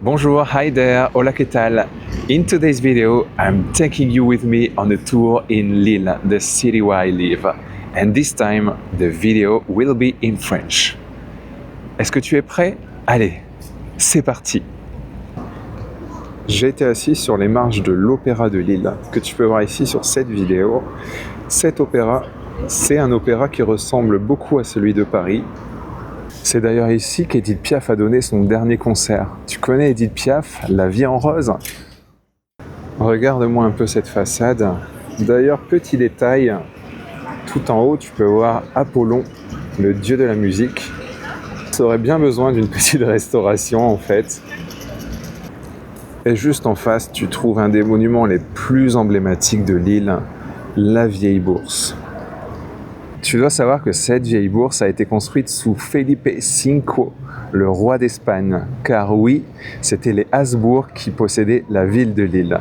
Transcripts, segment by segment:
Bonjour, hi there, hola que tal. In today's video, I'm taking you with me on a tour in Lille, the city where I live. And this time, the video will be in French. Est-ce que tu es prêt? Allez, c'est parti. J'ai été assis sur les marches de l'Opéra de Lille, que tu peux voir ici sur cette vidéo. Cet opéra, c'est un opéra qui ressemble beaucoup à celui de Paris. C'est d'ailleurs ici qu'Edith Piaf a donné son dernier concert. Tu connais Edith Piaf, La vie en rose? Regarde-moi un peu cette façade. D'ailleurs, petit détail, tout en haut, tu peux voir Apollon, le dieu de la musique. Ça aurait bien besoin d'une petite restauration en fait. Et juste en face, tu trouves un des monuments les plus emblématiques de Lille, la Vieille Bourse. Tu dois savoir que cette vieille bourse a été construite sous Felipe V, le roi d'Espagne. Car oui, c'était les Habsbourg qui possédaient la ville de Lille.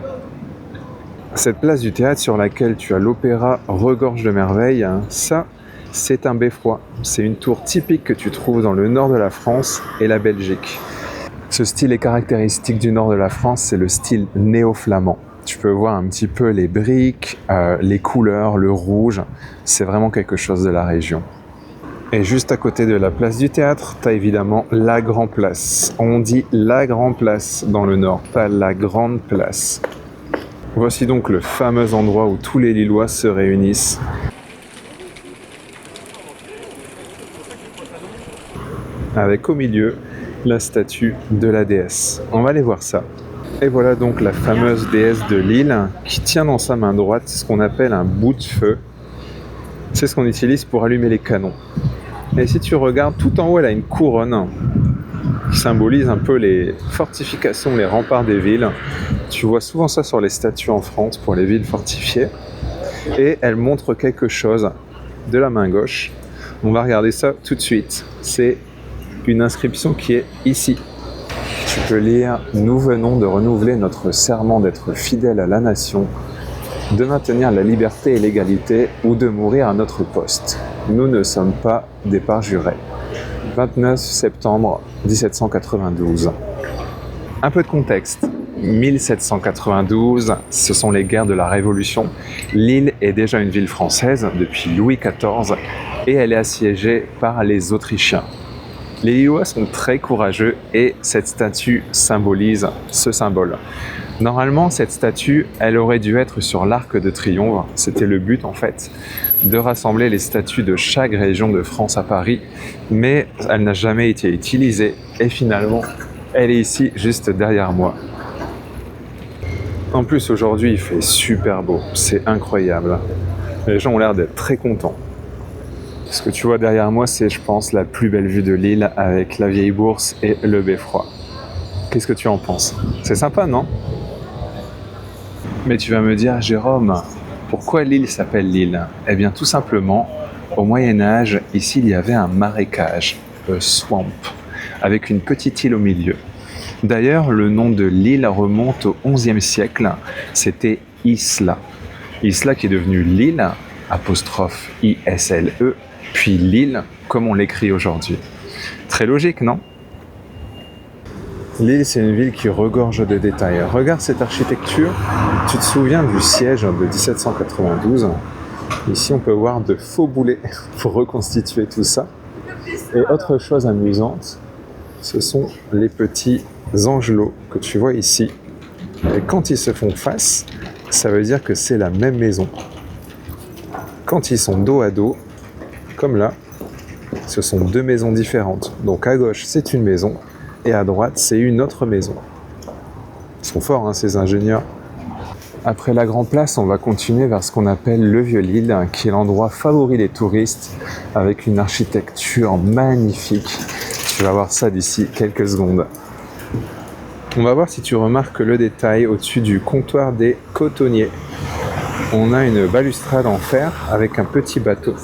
Cette place du théâtre sur laquelle tu as l'opéra regorge de merveilles, ça, c'est un beffroi. C'est une tour typique que tu trouves dans le nord de la France et la Belgique. Ce style est caractéristique du nord de la France, c'est le style néo-flamand. Tu peux voir un petit peu les briques, les couleurs, le rouge. C'est vraiment quelque chose de la région. Et juste à côté de la place du théâtre, tu as évidemment la Grand Place. On dit la Grand Place dans le nord, pas la Grande Place. Voici donc le fameux endroit où tous les Lillois se réunissent. Avec au milieu la statue de la déesse. On va aller voir ça. Et voilà donc la fameuse déesse de Lille qui tient dans sa main droite ce qu'on appelle un bout de feu. C'est ce qu'on utilise pour allumer les canons. Et si tu regardes, tout en haut, elle a une couronne qui symbolise un peu les fortifications, les remparts des villes. Tu vois souvent ça sur les statues en France pour les villes fortifiées. Et elle montre quelque chose de la main gauche. On va regarder ça tout de suite. C'est une inscription qui est ici. Tu peux lire « Nous venons de renouveler notre serment d'être fidèles à la nation, de maintenir la liberté et l'égalité ou de mourir à notre poste. Nous ne sommes pas des parjurés. » 29 septembre 1792. Un peu de contexte. 1792, ce sont les guerres de la Révolution. Lille est déjà une ville française depuis Louis XIV et elle est assiégée par les Autrichiens. Les Lillois sont très courageux et cette statue symbolise ce symbole. Normalement, cette statue, elle aurait dû être sur l'Arc de Triomphe. C'était le but en fait, de rassembler les statues de chaque région de France à Paris. Mais elle n'a jamais été utilisée et finalement, elle est ici juste derrière moi. En plus, aujourd'hui, il fait super beau. C'est incroyable. Les gens ont l'air d'être très contents. Ce que tu vois derrière moi, c'est, je pense, la plus belle vue de Lille avec la Vieille Bourse et le Beffroi. Qu'est-ce que tu en penses? C'est sympa, non? Mais tu vas me dire, Jérôme, pourquoi Lille s'appelle Lille? Eh bien, tout simplement, au Moyen-Âge, ici, il y avait un marécage, le swamp, avec une petite île au milieu. D'ailleurs, le nom de l'île remonte au XIe siècle. C'était Isla. Isla qui est devenue Lille, apostrophe I-S-L-E, puis Lille, comme on l'écrit aujourd'hui. Très logique, non? Lille, c'est une ville qui regorge de détails. Regarde cette architecture. Tu te souviens du siège de 1792? Ici, on peut voir de faux boulets pour reconstituer tout ça. Et autre chose amusante, ce sont les petits angelots que tu vois ici. Et quand ils se font face, ça veut dire que c'est la même maison. Quand ils sont dos à dos, comme là, ce sont deux maisons différentes. Donc à gauche, c'est une maison, et à droite, c'est une autre maison. Ils sont forts, hein, ces ingénieurs. Après la Grand Place, on va continuer vers ce qu'on appelle le Vieux-Lille, qui est l'endroit favori des touristes, avec une architecture magnifique. Tu vas voir ça d'ici quelques secondes. On va voir si tu remarques le détail au-dessus du comptoir des cotonniers. On a une balustrade en fer avec un petit bateau.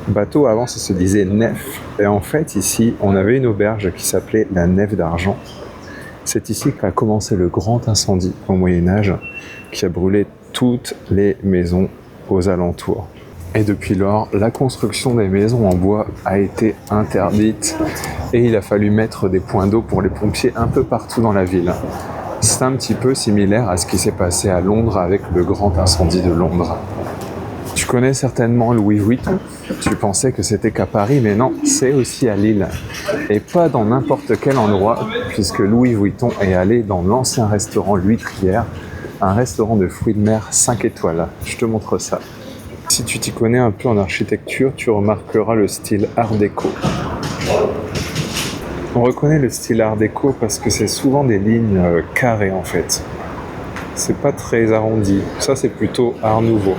Bateau, avant, ça se disait nef. Et en fait, ici, on avait une auberge qui s'appelait la Nef d'Argent. C'est ici qu'a commencé le grand incendie au Moyen-Âge qui a brûlé toutes les maisons aux alentours. Et depuis lors, la construction des maisons en bois a été interdite et il a fallu mettre des points d'eau pour les pompiers un peu partout dans la ville. C'est un petit peu similaire à ce qui s'est passé à Londres avec le grand incendie de Londres. Tu connais certainement Louis Vuitton. Tu pensais que c'était qu'à Paris, mais non, c'est aussi à Lille. Et pas dans n'importe quel endroit, puisque Louis Vuitton est allé dans l'ancien restaurant L'Huîtrière, un restaurant de fruits de mer 5 étoiles. Je te montre ça. Si tu t'y connais un peu en architecture, tu remarqueras le style art déco. On reconnaît le style art déco parce que c'est souvent des lignes carrées en fait. C'est pas très arrondi. Ça, c'est plutôt art nouveau,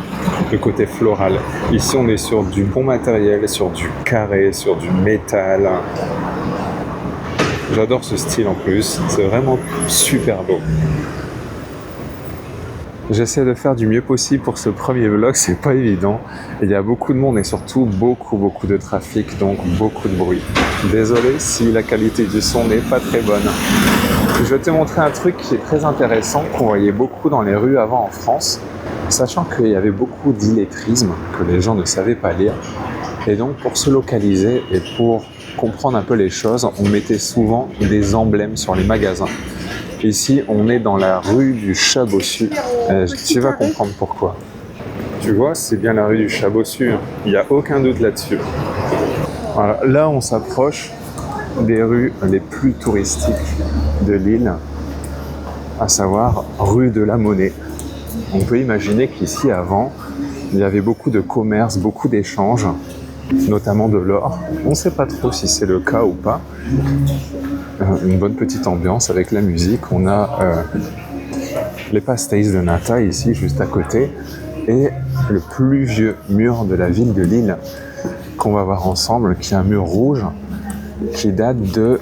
le côté floral. Ici, on est sur du bon matériel, sur du carré, sur du métal. J'adore ce style en plus. C'est vraiment super beau. J'essaie de faire du mieux possible pour ce premier vlog, c'est pas évident. Il y a beaucoup de monde et surtout beaucoup de trafic, donc beaucoup de bruit. Désolé si la qualité du son n'est pas très bonne. Je vais te montrer un truc qui est très intéressant, qu'on voyait beaucoup dans les rues avant en France, sachant qu'il y avait beaucoup d'illettrisme, que les gens ne savaient pas lire. Et donc pour se localiser et pour comprendre un peu les choses, on mettait souvent des emblèmes sur les magasins. Ici, on est dans la rue du Chat-Bossu. Tu vas comprendre pourquoi. Tu vois, c'est bien la rue du Chat-Bossu. Il n'y a aucun doute là-dessus. Voilà. Là, on s'approche des rues les plus touristiques de Lille, à savoir rue de la Monnaie. On peut imaginer qu'ici, avant, il y avait beaucoup de commerce, beaucoup d'échanges, notamment de l'or. On ne sait pas trop si c'est le cas ou pas. Une bonne petite ambiance avec la musique. On a les pastéis de nata ici, juste à côté, et le plus vieux mur de la ville de Lille qu'on va voir ensemble, qui est un mur rouge qui date de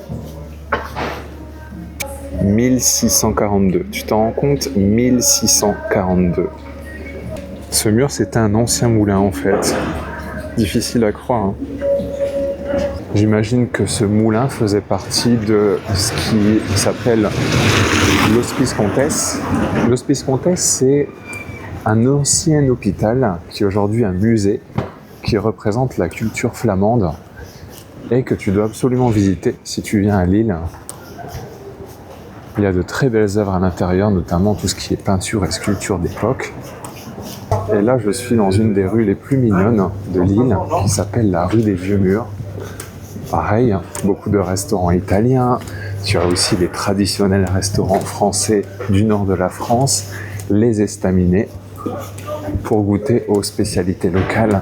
1642. Tu t'en rends compte? 1642. Ce mur, c'était un ancien moulin en fait. Difficile à croire, hein. J'imagine que ce moulin faisait partie de ce qui s'appelle l'Hospice Comtesse. L'Hospice Comtesse, c'est un ancien hôpital qui est aujourd'hui un musée qui représente la culture flamande et que tu dois absolument visiter si tu viens à Lille. Il y a de très belles œuvres à l'intérieur, notamment tout ce qui est peinture et sculpture d'époque. Et là, je suis dans une des rues les plus mignonnes de Lille qui s'appelle la rue des Vieux Murs. Pareil, beaucoup de restaurants italiens, tu as aussi les traditionnels restaurants français du nord de la France, les estaminets. Pour goûter aux spécialités locales,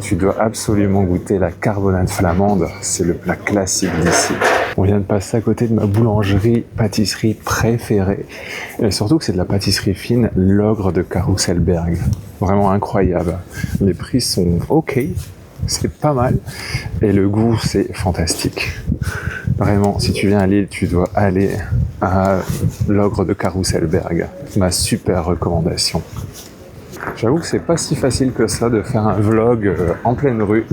tu dois absolument goûter la carbonade flamande, c'est le plat classique d'ici. On vient de passer à côté de ma boulangerie-pâtisserie préférée, et surtout que c'est de la pâtisserie fine, l'Ogre de Carousselberg. Vraiment incroyable. Les prix sont ok. C'est pas mal et le goût c'est fantastique. Vraiment, si tu viens à Lille, tu dois aller à l'Ogre de Carousselberg. Ma super recommandation. J'avoue que c'est pas si facile que ça de faire un vlog en pleine rue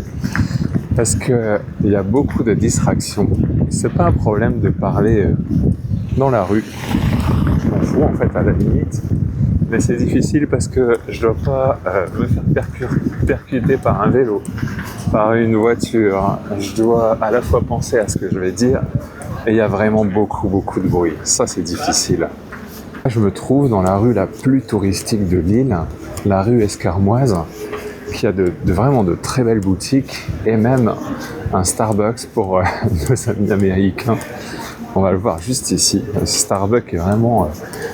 parce que il y a beaucoup de distractions. C'est pas un problème de parler dans la rue. Je m'en fous en fait à la limite. Mais c'est difficile parce que je dois pas me faire percuter par un vélo, par une voiture. Je dois à la fois penser à ce que je vais dire et il y a vraiment beaucoup de bruit. Ça, c'est difficile. Je me trouve dans la rue la plus touristique de Lille, la rue Escarmoise, qui a vraiment de très belles boutiques et même un Starbucks pour nos amis américains. On va le voir juste ici. Starbucks est vraiment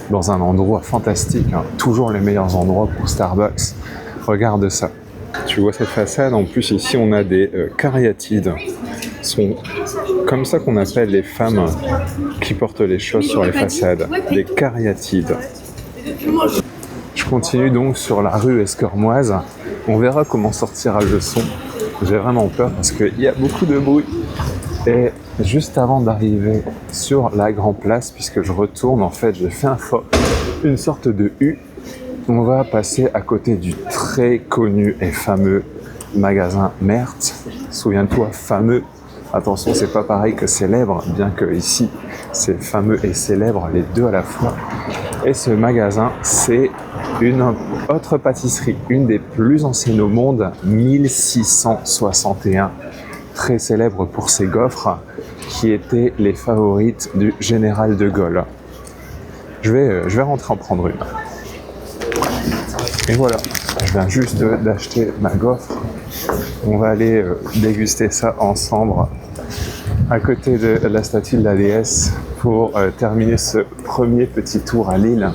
dans un endroit fantastique, hein. Toujours les meilleurs endroits pour Starbucks. Regarde ça. Tu vois cette façade? En plus, ici, on a des cariatides. C'est comme ça qu'on appelle les femmes qui portent les choses sur les façades. Des cariatides. Je continue donc sur la rue Escarmoise. On verra comment sortira le son. J'ai vraiment peur parce qu'il y a beaucoup de bruit. Et juste avant d'arriver sur la Grand Place, puisque je retourne, en fait, j'ai fait une sorte de U. On va passer à côté du très connu et fameux magasin Mertz. Souviens-toi, fameux. Attention, c'est pas pareil que célèbre, bien que ici, c'est fameux et célèbre, les deux à la fois. Et ce magasin, c'est une autre pâtisserie, une des plus anciennes au monde, 1661, très célèbre pour ses gaufres, qui étaient les favorites du général de Gaulle. Je vais rentrer en prendre une. Et voilà, je viens juste d'acheter ma gaufre. On va aller déguster ça ensemble à côté de la statue de la déesse pour terminer ce premier petit tour à Lille.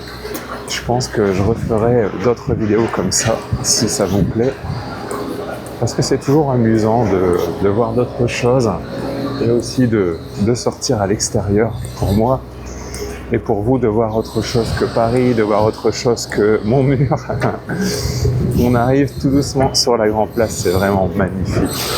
Je pense que je referai d'autres vidéos comme ça, si ça vous plaît. Parce que c'est toujours amusant de voir d'autres choses et aussi de sortir à l'extérieur pour moi. Et pour vous, de voir autre chose que Paris, de voir autre chose que mon mur. On arrive tout doucement sur la Grand Place, c'est vraiment magnifique.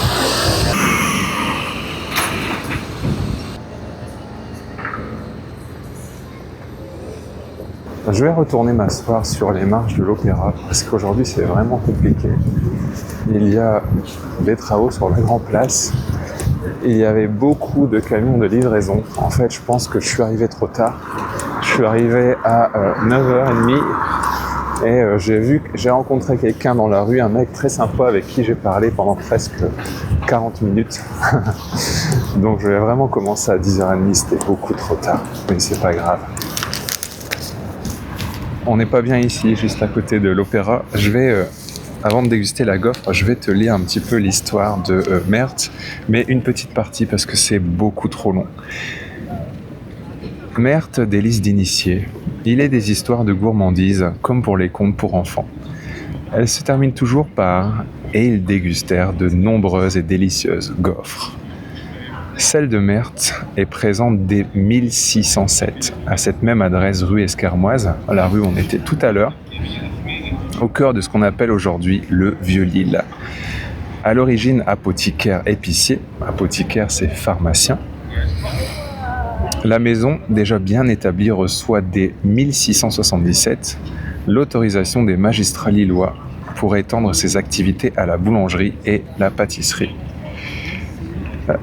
Je vais retourner m'asseoir sur les marches de l'Opéra, parce qu'aujourd'hui c'est vraiment compliqué. Il y a des travaux sur la Grand Place. Il y avait beaucoup de camions de livraison. En fait, je pense que je suis arrivé trop tard. Je suis arrivé à 9h30 et j'ai rencontré quelqu'un dans la rue, un mec très sympa avec qui j'ai parlé pendant presque 40 minutes. Donc je vais vraiment commencer à 10h30, c'était beaucoup trop tard, mais c'est pas grave. On n'est pas bien ici, juste à côté de l'Opéra. Je vais... Avant de déguster la gaufre, je vais te lire un petit peu l'histoire de Merthe, mais une petite partie parce que c'est beaucoup trop long. Merthe, délice d'initié. Il est des histoires de gourmandise, comme pour les contes pour enfants. Elle se termine toujours par « Et ils dégustèrent de nombreuses et délicieuses gaufres ». Celle de Merthe est présente dès 1607, à cette même adresse rue Escarmoise, la rue où on était tout à l'heure, au cœur de ce qu'on appelle aujourd'hui le Vieux-Lille. À l'origine apothicaire épicier, apothicaire c'est pharmacien, la maison, déjà bien établie, reçoit dès 1677 l'autorisation des magistrats lillois pour étendre ses activités à la boulangerie et la pâtisserie.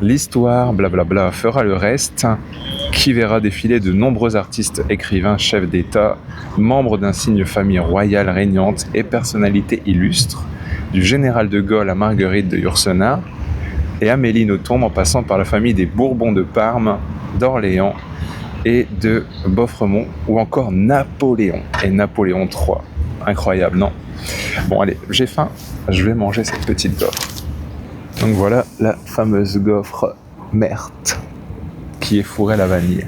L'histoire, blablabla, fera le reste, qui verra défiler de nombreux artistes, écrivains, chefs d'État, membres d'insignes familles royales régnantes et personnalités illustres, du général de Gaulle à Marguerite de Yourcenar et Amélie Nothomb, en passant par la famille des Bourbons de Parme, d'Orléans et de Boffremont, ou encore Napoléon et Napoléon III. Incroyable, non? Bon allez, j'ai faim, je vais manger cette petite gaufre. Donc voilà la fameuse gaufre Merthe qui est fourrée à la vanille.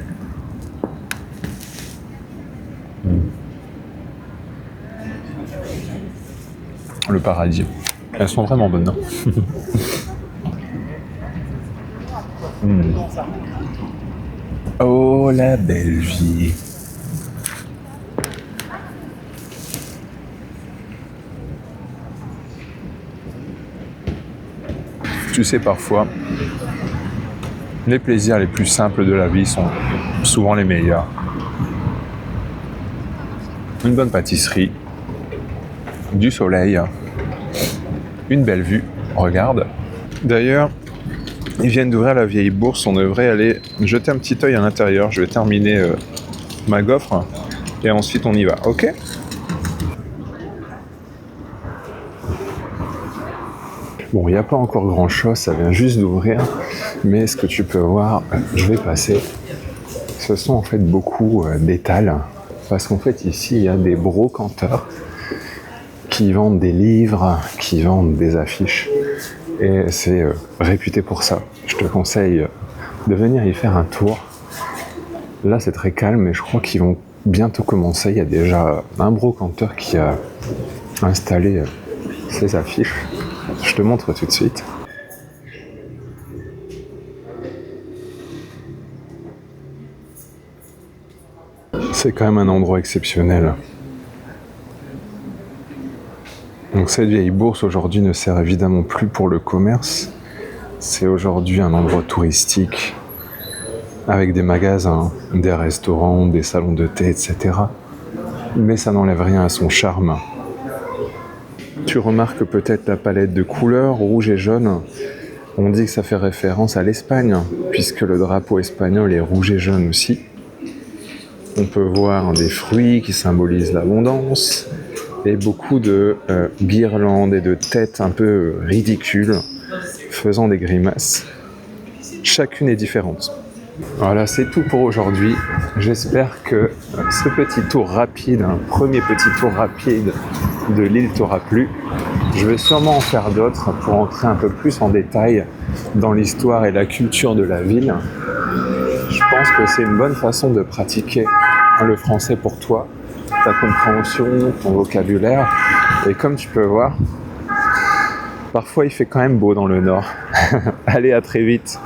Le paradis. Elles sont vraiment bonnes, non? Oh la belle vie. Tu sais, parfois, les plaisirs les plus simples de la vie sont souvent les meilleurs. Une bonne pâtisserie, du soleil, une belle vue, regarde. D'ailleurs, ils viennent d'ouvrir la vieille bourse, on devrait aller jeter un petit œil à l'intérieur. Je vais terminer ma gaufre et ensuite on y va, ok ? Bon, il n'y a pas encore grand chose, ça vient juste d'ouvrir, mais ce que tu peux voir, je vais passer, ce sont en fait beaucoup d'étals, parce qu'en fait ici il y a des brocanteurs qui vendent des livres, qui vendent des affiches, et c'est réputé pour ça. Je te conseille de venir y faire un tour. Là c'est très calme, mais je crois qu'ils vont bientôt commencer. Il y a déjà un brocanteur qui a installé ses affiches. Je te montre tout de suite. C'est quand même un endroit exceptionnel. Donc cette vieille bourse aujourd'hui ne sert évidemment plus pour le commerce. C'est aujourd'hui un endroit touristique avec des magasins, des restaurants, des salons de thé, etc. Mais ça n'enlève rien à son charme. Tu remarques peut-être la palette de couleurs, rouge et jaune. On dit que ça fait référence à l'Espagne, puisque le drapeau espagnol est rouge et jaune aussi. On peut voir des fruits qui symbolisent l'abondance, et beaucoup de guirlandes et de têtes un peu ridicules faisant des grimaces. Chacune est différente. Voilà, c'est tout pour aujourd'hui. J'espère que ce petit tour rapide, un premier petit tour rapide de l'île t'aura plu. Je vais sûrement en faire d'autres pour entrer un peu plus en détail dans l'histoire et la culture de la ville. Je pense que c'est une bonne façon de pratiquer le français pour toi, ta compréhension, ton vocabulaire. Et comme tu peux voir, parfois il fait quand même beau dans le nord. Allez, à très vite.